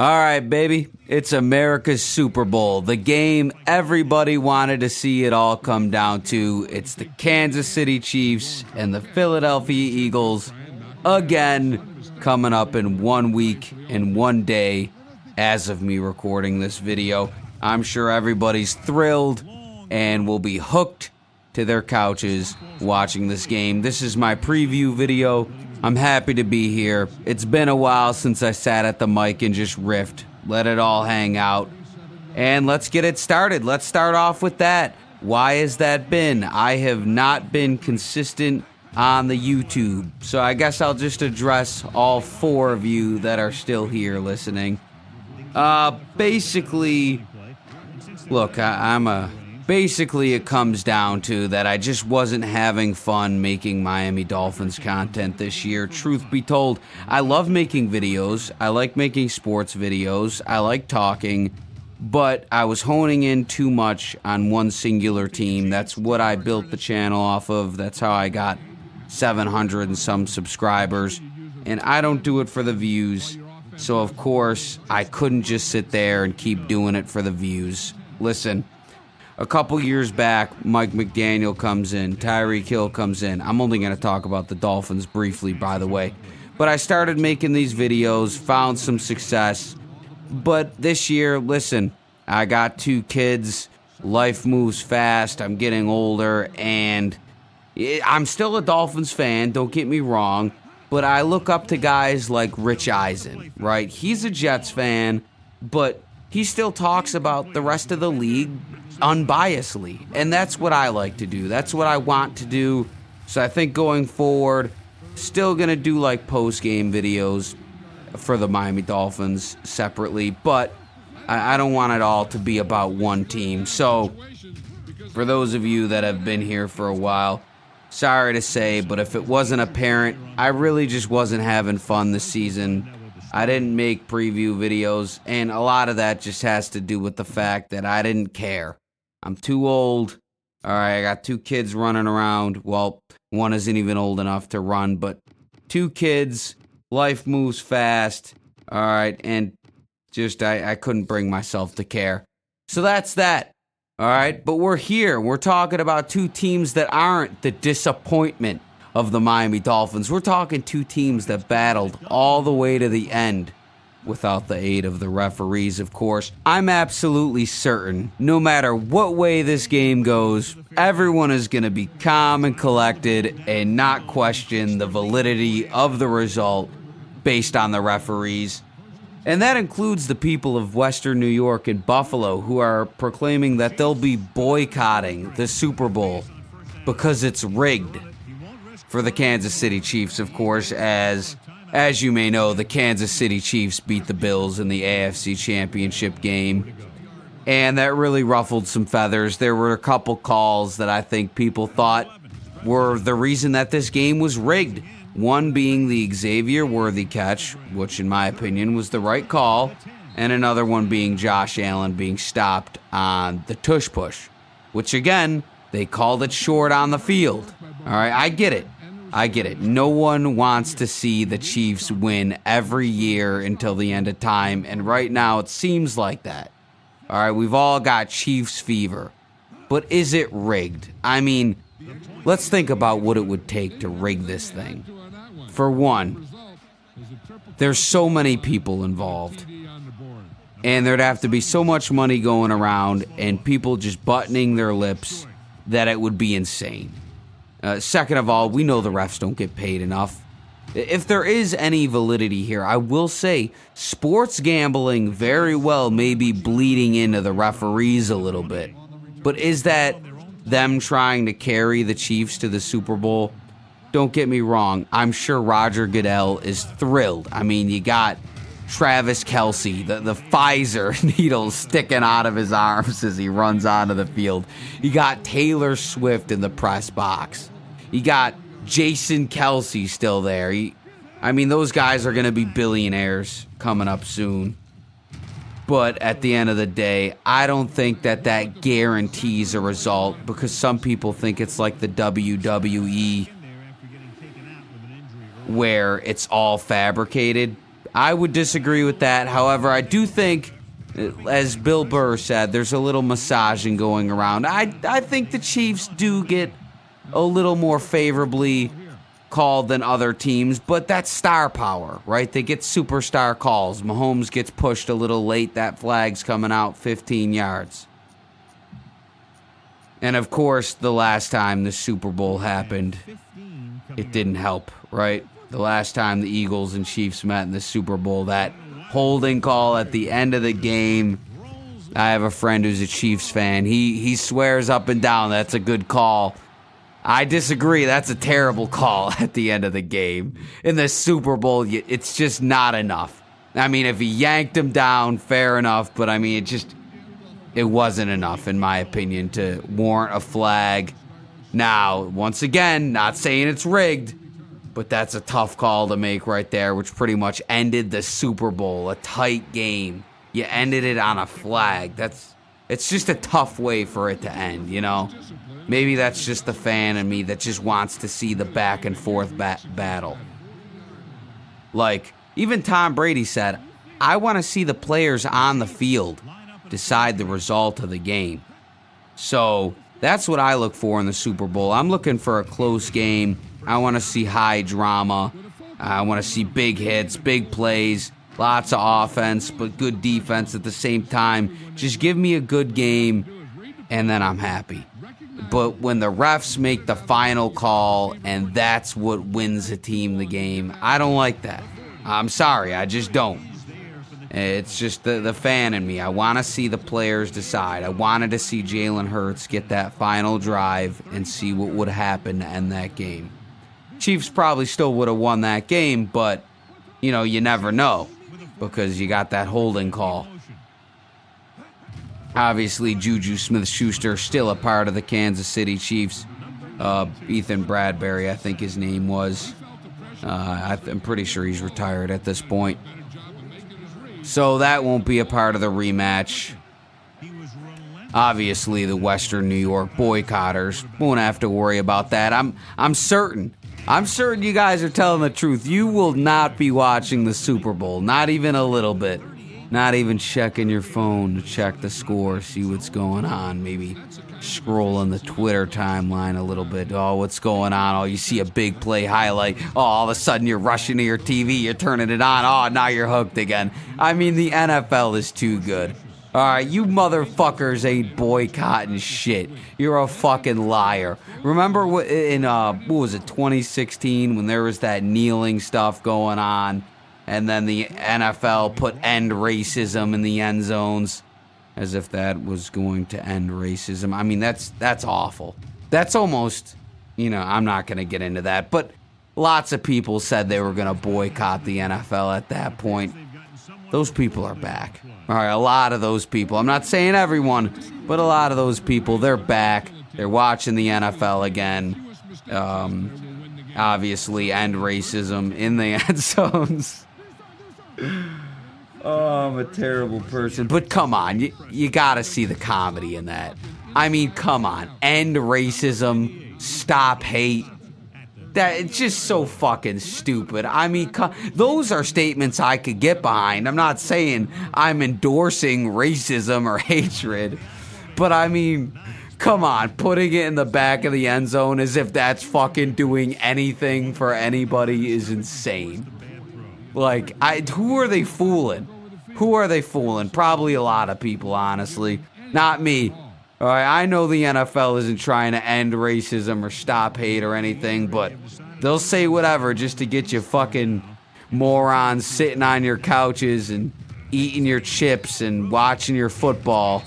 All right, baby. It's America's Super Bowl. The game everybody wanted to see it all come down to. It's the Kansas City Chiefs and the Philadelphia Eagles again coming up in 1 week and 1 day as of me recording this video. I'm sure everybody's thrilled and will be hooked to their couches watching this game. This is my preview video. I'm happy to be here. It's been a while since I sat at the mic and just riffed. Let it all hang out. And let's get it started. Let's start off with that. Why has that been? I have not been consistent on the YouTube. So I guess I'll just address all four of you that are still here listening. Basically, look, Basically, it comes down to that I just wasn't having fun making Miami Dolphins content this year. Truth be told, I love making videos. I like making sports videos. I like talking. But I was honing in too much on one singular team. That's what I built the channel off of. That's how I got 700 and some subscribers. And I don't do it for the views. So, of course, I couldn't just sit there and keep doing it for the views. Listen. A couple years back, Mike McDaniel comes in, Tyreek Hill comes in. I'm only going to talk about the Dolphins briefly, by the way. But I started making these videos, found some success. But this year, listen, I got 2 kids, life moves fast, I'm getting older, and I'm still a Dolphins fan, don't get me wrong. But I look up to guys like Rich Eisen, right? He's a Jets fan, but he still talks about the rest of the league unbiasedly, and that's what I like to do. That's what I want to do. So I think going forward, still gonna do like post-game videos for the Miami Dolphins separately, but I don't want it all to be about one team. So for those of you that have been here for a while, sorry to say, but if it wasn't apparent, I really just wasn't having fun this season. I didn't make preview videos, and a lot of that just has to do with the fact that I didn't care. I'm too old. All right, I got 2 kids running around. Well, one isn't even old enough to run, but 2 kids, life moves fast. All right, and just I couldn't bring myself to care. So that's that. All right, but we're here. We're talking about 2 teams that aren't the disappointment of the Miami Dolphins. We're talking 2 teams that battled all the way to the end without the aid of the referees, of course. I'm absolutely certain, no matter what way this game goes, everyone is going to be calm and collected and not question the validity of the result based on the referees. And that includes the people of Western New York and Buffalo who are proclaiming that they'll be boycotting the Super Bowl because it's rigged. For the Kansas City Chiefs, of course, as you may know, the Kansas City Chiefs beat the Bills in the AFC Championship game, and that really ruffled some feathers. There were a couple calls that I think people thought were the reason that this game was rigged. One being the Xavier Worthy catch, which in my opinion was the right call, and another one being Josh Allen being stopped on the tush push, which again, they called it short on the field. All right, I get it. No one wants to see the Chiefs win every year until the end of time, and right now it seems like that. All right, we've all got Chiefs fever. But is it rigged? I mean, let's think about what it would take to rig this thing. For one, there's so many people involved, and there'd have to be so much money going around and people just buttoning their lips that it would be insane. Second of all, we know the refs don't get paid enough. If there is any validity here, I will say sports gambling very well may be bleeding into the referees a little bit. But is that them trying to carry the Chiefs to the Super Bowl? Don't get me wrong. I'm sure Roger Goodell is thrilled. I mean, you got Travis Kelce, the Pfizer needle sticking out of his arms as he runs onto the field. You got Taylor Swift in the press box. You got Jason Kelce still there. Those guys are going to be billionaires coming up soon. But at the end of the day, I don't think that guarantees a result because some people think it's like the WWE where it's all fabricated. I would disagree with that. However, I do think, as Bill Burr said, there's a little massaging going around. I think the Chiefs do get a little more favorably called than other teams, but that's star power, right? They get superstar calls. Mahomes gets pushed a little late. That flag's coming out 15 yards. And of course, the last time the Super Bowl happened, it didn't help, right? The last time the Eagles and Chiefs met in the Super Bowl, that holding call at the end of the game. I have a friend who's a Chiefs fan. He swears up and down that's a good call. I disagree. That's a terrible call at the end of the game. In the Super Bowl, it's just not enough. I mean, if he yanked him down, fair enough. But, I mean, it wasn't enough, in my opinion, to warrant a flag. Now, once again, not saying it's rigged, but that's a tough call to make right there, which pretty much ended the Super Bowl, a tight game. You ended it on a flag. It's just a tough way for it to end, you know? Maybe that's just the fan in me that just wants to see the back and forth battle. Like, even Tom Brady said, I want to see the players on the field decide the result of the game. So that's what I look for in the Super Bowl. I'm looking for a close game. I want to see high drama. I want to see big hits, big plays, lots of offense, but good defense at the same time. Just give me a good game, and then I'm happy. But when the refs make the final call and that's what wins a team the game, I don't like that. I'm sorry, I just don't. It's just the fan in me. I want to see the players decide. I wanted to see Jalen Hurts get that final drive and see what would happen to end that game. Chiefs probably still would have won that game, but, you know, you never know because you got that holding call. Obviously, Juju Smith-Schuster still a part of the Kansas City Chiefs. Ethan Bradbury, I think his name was. I'm pretty sure he's retired at this point. So that won't be a part of the rematch. Obviously, the Western New York boycotters won't have to worry about that. I'm certain. I'm certain you guys are telling the truth. You will not be watching the Super Bowl, not even a little bit. Not even checking your phone to check the score, see what's going on. Maybe scrolling the Twitter timeline a little bit. Oh, what's going on? Oh, you see a big play highlight. Oh, all of a sudden you're rushing to your TV. You're turning it on. Oh, now you're hooked again. I mean, the NFL is too good. All right, you motherfuckers ain't boycotting shit. You're a fucking liar. Remember in, what was it, 2016 when there was that kneeling stuff going on? And then the NFL put end racism in the end zones as if that was going to end racism. I mean, that's awful. That's almost, you know, I'm not going to get into that. But lots of people said they were going to boycott the NFL at that point. Those people are back. All right, a lot of those people. I'm not saying everyone, but a lot of those people, they're back. They're watching the NFL again. Obviously, end racism in the end zones. Oh, I'm a terrible person. But come on, you gotta see the comedy in that. I mean, come on. End racism. Stop hate. It's just so fucking stupid. I mean, those are statements I could get behind. I'm not saying I'm endorsing racism or hatred. But I mean, come on. Putting it in the back of the end zone as if that's fucking doing anything for anybody is insane. Like, who are they fooling? Who are they fooling? Probably a lot of people, honestly. Not me. All right, I know the NFL isn't trying to end racism or stop hate or anything, but they'll say whatever just to get you fucking morons sitting on your couches and eating your chips and watching your football.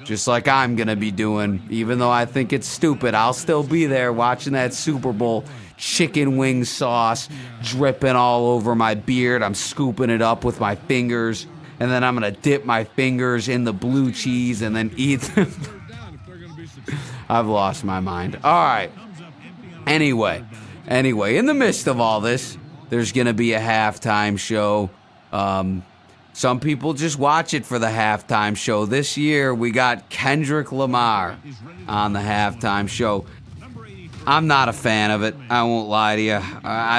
Just like I'm going to be doing. Even though I think it's stupid, I'll still be there watching that Super Bowl. Chicken wing sauce dripping all over my beard. I'm scooping it up with my fingers. And then I'm going to dip my fingers in the blue cheese and then eat them. I've lost my mind. All right. Anyway, in the midst of all this, there's going to be a halftime show. Some people just watch it for the halftime show. This year, we got Kendrick Lamar on the halftime show. I'm not a fan of it. I won't lie to you.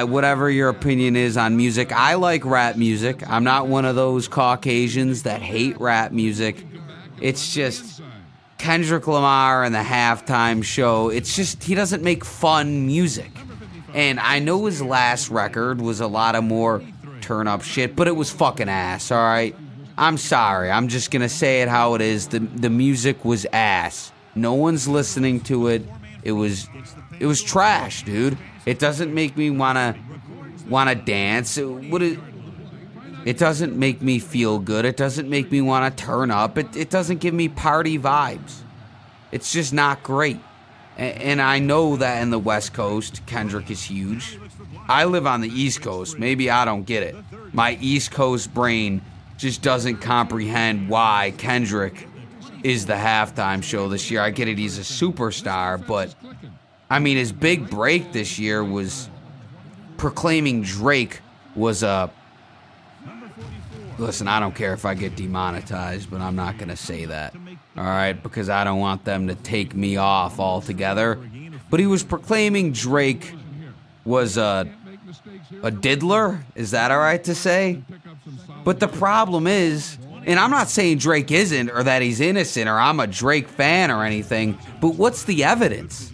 Whatever your opinion is on music, I like rap music. I'm not one of those Caucasians that hate rap music. It's just Kendrick Lamar and the halftime show. It's just he doesn't make fun music. And I know his last record was a lot of more turn up shit, but it was fucking ass, all right? I'm sorry. I'm just going to say it how it is. The music was ass. No one's listening to it. It was trash, dude. It doesn't make me wanna dance. It doesn't make me feel good. It doesn't make me want to turn up. It doesn't give me party vibes. It's just not great. And I know that in the West Coast, Kendrick is huge. I live on the East Coast. Maybe I don't get it. My East Coast brain just doesn't comprehend why Kendrick is the halftime show this year. I get it, he's a superstar, but I mean, his big break this year was proclaiming Drake was a... Listen, I don't care if I get demonetized, but I'm not going to say that, all right, because I don't want them to take me off altogether. But he was proclaiming Drake was a diddler. Is that all right to say? But the problem is, and I'm not saying Drake isn't or that he's innocent or I'm a Drake fan or anything, but what's the evidence?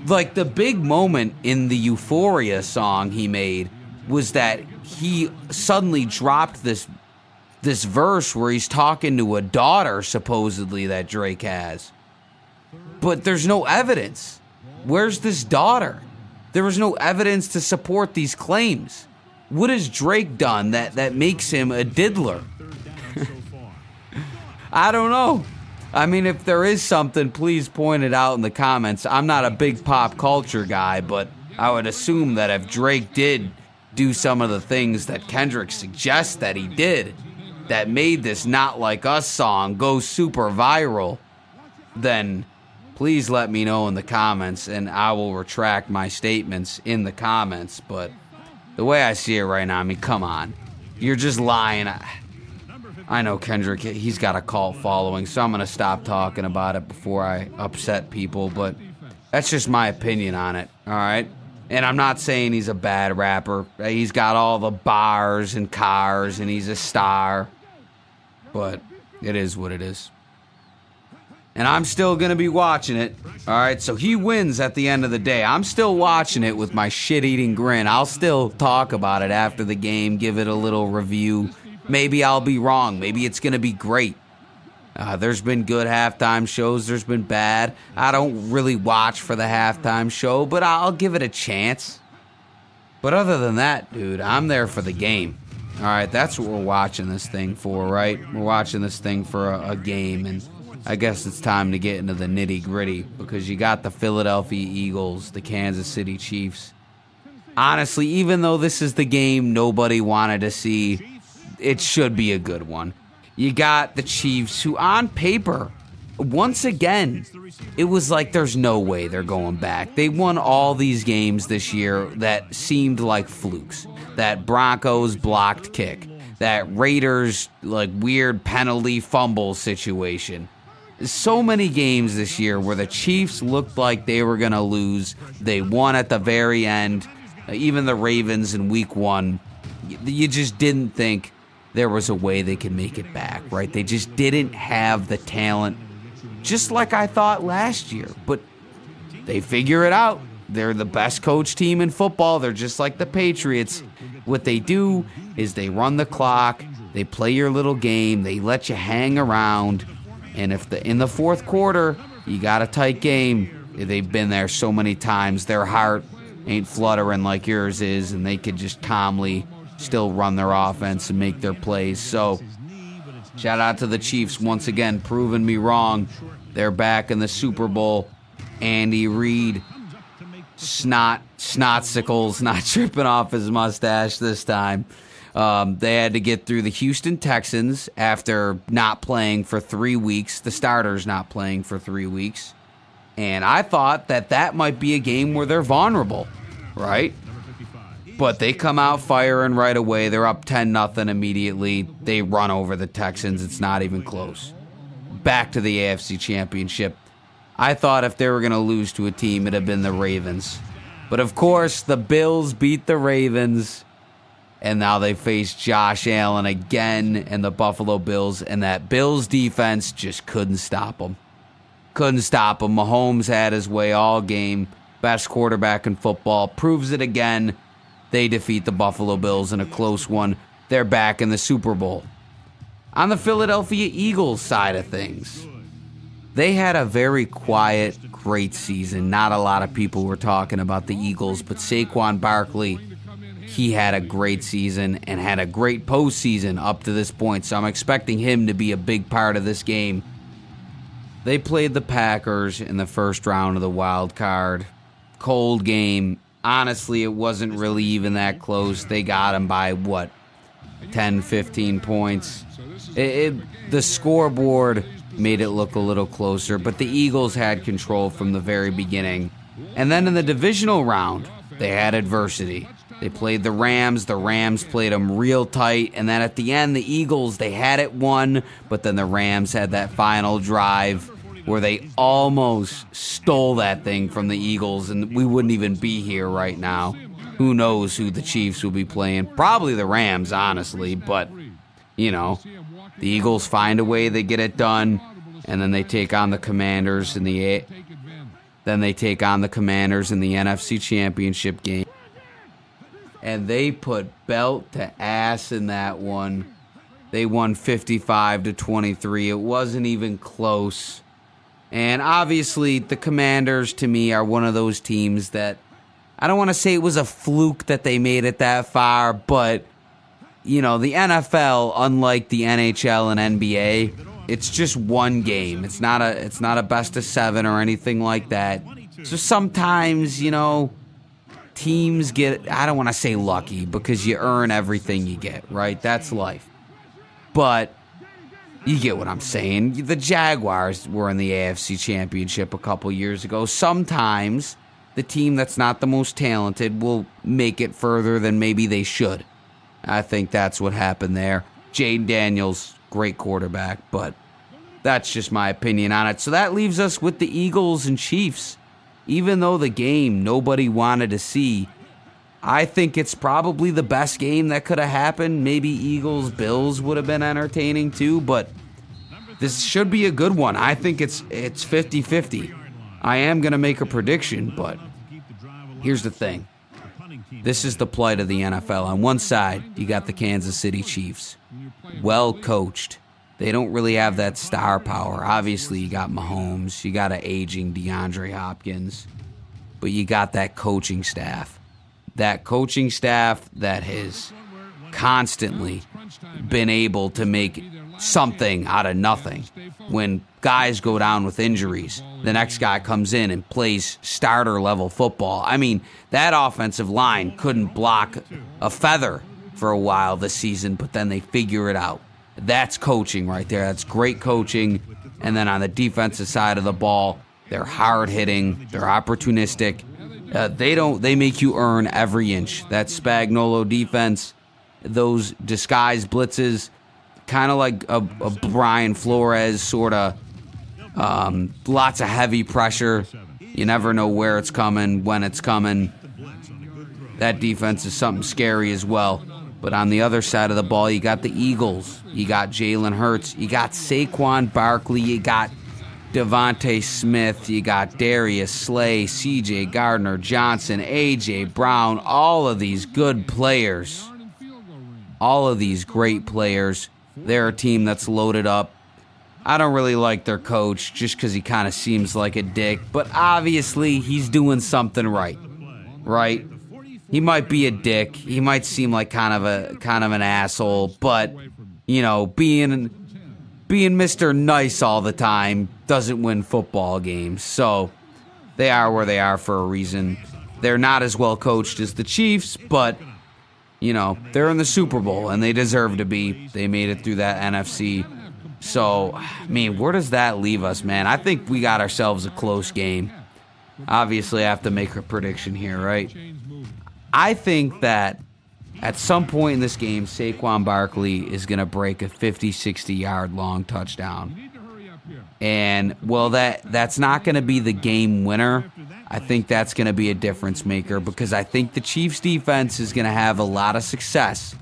Like, the big moment in the Euphoria song he made was that he suddenly dropped this verse where he's talking to a daughter, supposedly, that Drake has. But there's no evidence. Where's this daughter? There was no evidence to support these claims. What has Drake done that makes him a diddler? I don't know. I mean, if there is something, please point it out in the comments. I'm not a big pop culture guy, but I would assume that if Drake did do some of the things that Kendrick suggests that he did, that made this Not Like Us song go super viral, then please let me know in the comments, and I will retract my statements in the comments. But the way I see it right now, I mean, come on. You're just lying. I know Kendrick, he's got a cult following, so I'm going to stop talking about it before I upset people, but that's just my opinion on it, all right? And I'm not saying he's a bad rapper. He's got all the bars and cars, and he's a star, but it is what it is. And I'm still going to be watching it, all right? So he wins at the end of the day. I'm still watching it with my shit-eating grin. I'll still talk about it after the game, give it a little review. Maybe I'll be wrong. Maybe it's going to be great. There's been good halftime shows. There's been bad. I don't really watch for the halftime show, but I'll give it a chance. But other than that, dude, I'm there for the game. All right, that's what we're watching this thing for, right? We're watching this thing for a game, and I guess it's time to get into the nitty-gritty because you got the Philadelphia Eagles, the Kansas City Chiefs. Honestly, even though this is the game nobody wanted to see, it should be a good one. You got the Chiefs, who on paper, once again, it was like there's no way they're going back. They won all these games this year that seemed like flukes. That Broncos blocked kick. That Raiders, like, weird penalty fumble situation. So many games this year where the Chiefs looked like they were going to lose. They won at the very end. Even the Ravens in week 1, you just didn't think there was a way they could make it back, right? They just didn't have the talent, just like I thought last year. But they figure it out. They're the best coach team in football. They're just like the Patriots. What they do is they run the clock. They play your little game. They let you hang around. And if in the fourth quarter you got a tight game, they've been there so many times. Their heart ain't fluttering like yours is, and they could just calmly still run their offense and make their plays. So shout out to the Chiefs once again, proving me wrong. They're back in the Super Bowl. Andy Reid, snotsickles, not tripping off his mustache this time. They had to get through the Houston Texans after not playing for 3 weeks. The starters not playing for 3 weeks. And I thought that might be a game where they're vulnerable, right? But they come out firing right away. They're up 10-0 immediately. They run over the Texans. It's not even close. Back to the AFC Championship. I thought if they were going to lose to a team, it'd have been the Ravens. But of course, the Bills beat the Ravens, and now they face Josh Allen again and the Buffalo Bills, and that Bills defense just couldn't stop them. Couldn't stop him. Mahomes had his way all game. Best quarterback in football. Proves it again. They defeat the Buffalo Bills in a close one. They're back in the Super Bowl. On the Philadelphia Eagles side of things, they had a very quiet, great season. Not a lot of people were talking about the Eagles, but Saquon Barkley, he had a great season and had a great postseason up to this point. So I'm expecting him to be a big part of this game. They played the Packers in the first round of the wild card. Cold game. Honestly, it wasn't really even that close. They got them by, 10, 15 points. The scoreboard made it look a little closer, but the Eagles had control from the very beginning. And then in the divisional round, they had adversity. They played the Rams. The Rams played them real tight. And then at the end, the Eagles, they had it won. But then the Rams had that final drive where they almost stole that thing from the Eagles. And we wouldn't even be here right now. Who knows who the Chiefs will be playing? Probably the Rams, honestly. But, the Eagles find a way. They get it done. And then they take on the Commanders in the NFC Championship game. And they put belt to ass in that one. They won 55-23. It wasn't even close. And obviously, the Commanders, to me, are one of those teams that, I don't want to say it was a fluke that they made it that far, but, the NFL, unlike the NHL and NBA, it's just one game. It's not a best of 7 or anything like that. So sometimes, teams get, I don't want to say lucky, because you earn everything you get, right? That's life. But you get what I'm saying. The Jaguars were in the AFC Championship a couple years ago. Sometimes the team that's not the most talented will make it further than maybe they should. I think that's what happened there. Jayden Daniels, great quarterback, but that's just my opinion on it. So that leaves us with the Eagles and Chiefs. Even though the game nobody wanted to see, I think it's probably the best game that could have happened. Maybe Eagles-Bills would have been entertaining too, but this should be a good one. I think it's 50-50. I am going to make a prediction, but here's the thing. This is the plight of the NFL. On one side, you got the Kansas City Chiefs. Well coached. They don't really have that star power. Obviously, you got Mahomes. You got an aging DeAndre Hopkins. But you got that coaching staff. That coaching staff that has constantly been able to make something out of nothing. When guys go down with injuries, the next guy comes in and plays starter-level football. I mean, that offensive line couldn't block a feather for a while this season, but then they figure it out. That's coaching right there. That's great coaching. And then on the defensive side of the ball, they're hard-hitting, they're opportunistic. They make you earn every inch. That Spagnuolo defense, those disguised blitzes, kind of like a Brian Flores sort of, lots of heavy pressure. You never know where it's coming, when it's coming. That defense is something scary as well. But on the other side of the ball, you got the Eagles. You got Jalen Hurts. You got Saquon Barkley. You got Devontae Smith. You got Darius Slay, C.J. Gardner-Johnson, A.J. Brown. All of these good players. All of these great players. They're a team that's loaded up. I don't really like their coach just because he kind of seems like a dick. But obviously, he's doing something right. Right? He might be a dick. He might seem like kind of an asshole, but being Mr. Nice all the time doesn't win football games. So they are where they are for a reason. They're not as well coached as the Chiefs, but they're in the Super Bowl and they deserve to be. They made it through that NFC. So, where does that leave us, man? I think we got ourselves a close game. Obviously, I have to make a prediction here, right? I think that at some point in this game, Saquon Barkley is going to break a 50, 60-yard long touchdown. And, well, that's not going to be the game winner. I think that's going to be a difference maker because I think the Chiefs defense is going to have a lot of success.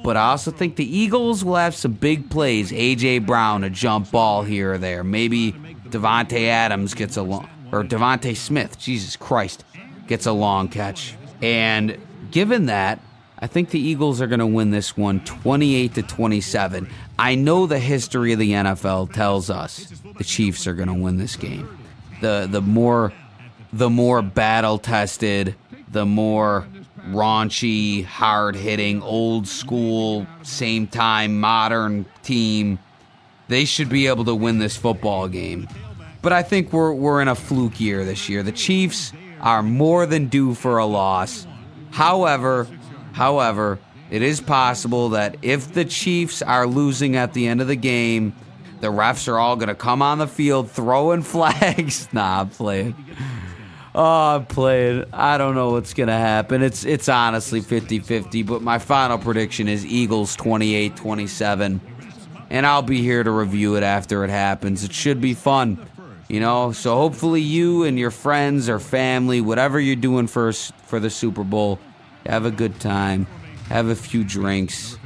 But I also think the Eagles will have some big plays. A.J. Brown, a jump ball here or there. Maybe Devontae Adams gets a long, or Devontae Smith, Jesus Christ, gets a long catch. And given that, I think the Eagles are going to win this one 28-27. I know the history of the NFL tells us the Chiefs are going to win this game. The more battle-tested, the more raunchy, hard-hitting, old-school, same-time, modern team, they should be able to win this football game. But I think we're in a fluke year this year. The Chiefs are more than due for a loss. However, it is possible that if the Chiefs are losing at the end of the game, the refs are all going to come on the field throwing flags. Nah, I'm playing. Oh, I'm playing. I don't know what's going to happen. It's honestly 50-50, but my final prediction is Eagles 28-27. And I'll be here to review it after it happens. It should be fun, you know? So hopefully you and your friends or family, whatever you're doing for the Super Bowl, have a good time. Have a few drinks.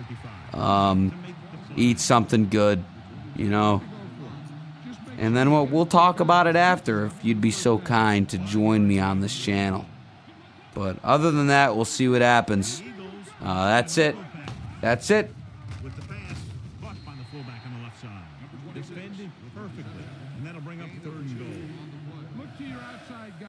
Eat something good, you know? And then we'll talk about it after if you'd be so kind to join me on this channel. But other than that, we'll see what happens. That's it. That's it. With the pass, caught by the fullback on the left side. Defended perfectly, and that'll bring up 3rd and goal. Look to your outside guy.